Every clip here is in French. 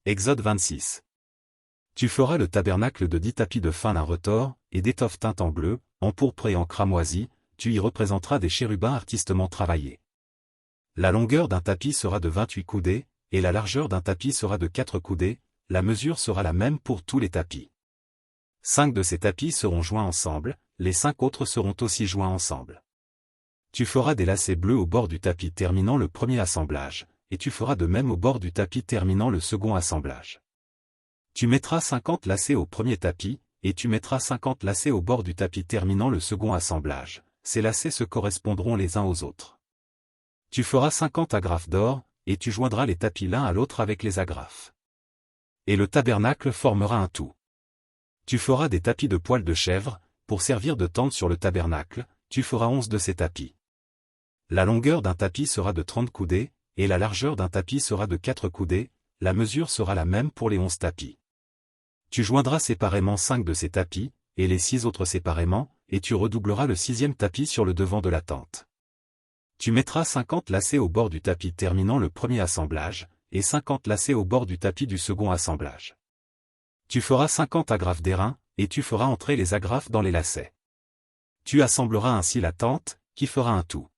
Exode 26. Tu feras le tabernacle de 10 tapis de fin lin retors, et d'étoffe teinte en bleu, en pourpre et en cramoisi, tu y représenteras des chérubins artistement travaillés. La longueur d'un tapis sera de 28 coudées, et la largeur d'un tapis sera de 4 coudées, la mesure sera la même pour tous les tapis. 5 de ces tapis seront joints ensemble, les 5 autres seront aussi joints ensemble. Tu feras des lacets bleus au bord du tapis terminant le premier assemblage, et tu feras de même au bord du tapis terminant le second assemblage. Tu mettras 50 lacets au premier tapis, et tu mettras 50 lacets au bord du tapis terminant le second assemblage, ces lacets se correspondront les uns aux autres. Tu feras 50 agrafes d'or, et tu joindras les tapis l'un à l'autre avec les agrafes. Et le tabernacle formera un tout. Tu feras des tapis de poils de chèvre, pour servir de tente sur le tabernacle, tu feras 11 de ces tapis. La longueur d'un tapis sera de 30 coudées, et la largeur d'un tapis sera de 4 coudées, la mesure sera la même pour les 11 tapis. Tu joindras séparément 5 de ces tapis, et les 6 autres séparément, et tu redoubleras le 6e tapis sur le devant de la tente. Tu mettras 50 lacets au bord du tapis terminant le premier assemblage, et 50 lacets au bord du tapis du second assemblage. Tu feras 50 agrafes d'airain, et tu feras entrer les agrafes dans les lacets. Tu assembleras ainsi la tente, qui fera un tout.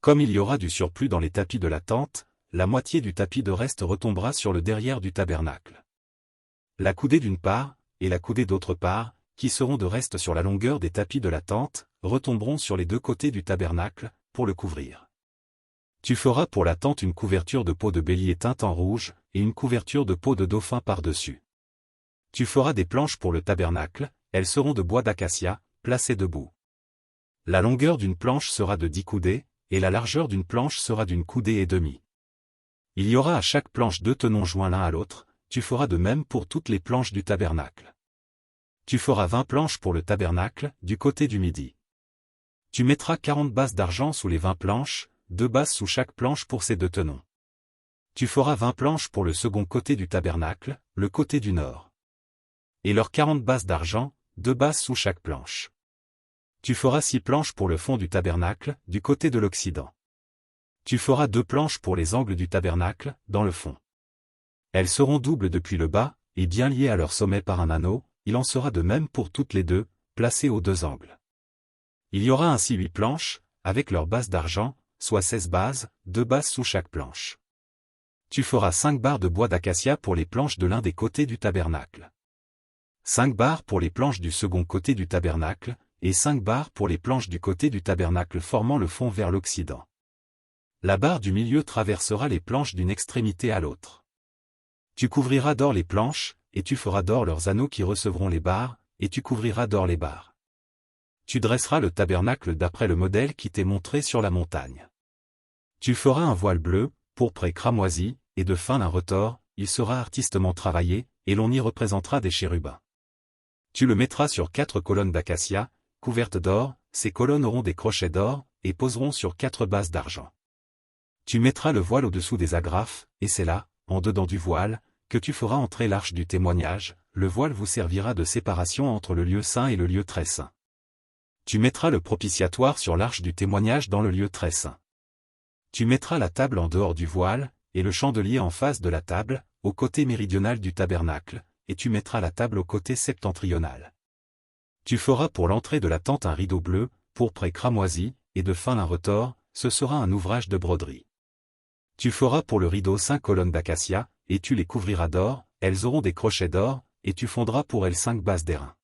Comme il y aura du surplus dans les tapis de la tente, la moitié du tapis de reste retombera sur le derrière du tabernacle. La coudée d'une part, et la coudée d'autre part, qui seront de reste sur la longueur des tapis de la tente, retomberont sur les deux côtés du tabernacle, pour le couvrir. Tu feras pour la tente une couverture de peau de bélier teinte en rouge, et une couverture de peau de dauphin par-dessus. Tu feras des planches pour le tabernacle, elles seront de bois d'acacia, placées debout. La longueur d'une planche sera de 10 coudées, et la largeur d'une planche sera d'une coudée et demie. Il y aura à chaque planche 2 tenons joints l'un à l'autre, tu feras de même pour toutes les planches du tabernacle. Tu feras 20 planches pour le tabernacle, du côté du midi. Tu mettras 40 bases d'argent sous les 20 planches, 2 bases sous chaque planche pour ces 2 tenons. Tu feras 20 planches pour le second côté du tabernacle, le côté du nord. Et leurs 40 bases d'argent, 2 bases sous chaque planche. Tu feras 6 planches pour le fond du tabernacle, du côté de l'occident. Tu feras 2 planches pour les angles du tabernacle, dans le fond. Elles seront doubles depuis le bas, et bien liées à leur sommet par un anneau, il en sera de même pour toutes les deux, placées aux 2 angles. Il y aura ainsi 8 planches, avec leurs bases d'argent, soit 16 bases, 2 bases sous chaque planche. Tu feras 5 barres de bois d'acacia pour les planches de l'un des côtés du tabernacle. 5 barres pour les planches du second côté du tabernacle, et 5 barres pour les planches du côté du tabernacle formant le fond vers l'occident. La barre du milieu traversera les planches d'une extrémité à l'autre. Tu couvriras d'or les planches, et tu feras d'or leurs anneaux qui recevront les barres, et tu couvriras d'or les barres. Tu dresseras le tabernacle d'après le modèle qui t'est montré sur la montagne. Tu feras un voile bleu, pourpre et cramoisi, et de fin lin retors, il sera artistement travaillé, et l'on y représentera des chérubins. Tu le mettras sur 4 colonnes d'acacia, couvertes d'or, ces colonnes auront des crochets d'or, et poseront sur 4 bases d'argent. Tu mettras le voile au-dessous des agrafes, et c'est là, en dedans du voile, que tu feras entrer l'arche du témoignage, le voile vous servira de séparation entre le lieu saint et le lieu très saint. Tu mettras le propitiatoire sur l'arche du témoignage dans le lieu très saint. Tu mettras la table en dehors du voile, et le chandelier en face de la table, au côté méridional du tabernacle, et tu mettras la table au côté septentrional. Tu feras pour l'entrée de la tente un rideau bleu, pourpre et cramoisi, et de fin lin retors, ce sera un ouvrage de broderie. Tu feras pour le rideau 5 colonnes d'acacia, et tu les couvriras d'or, elles auront des crochets d'or, et tu fondras pour elles 5 bases d'airain.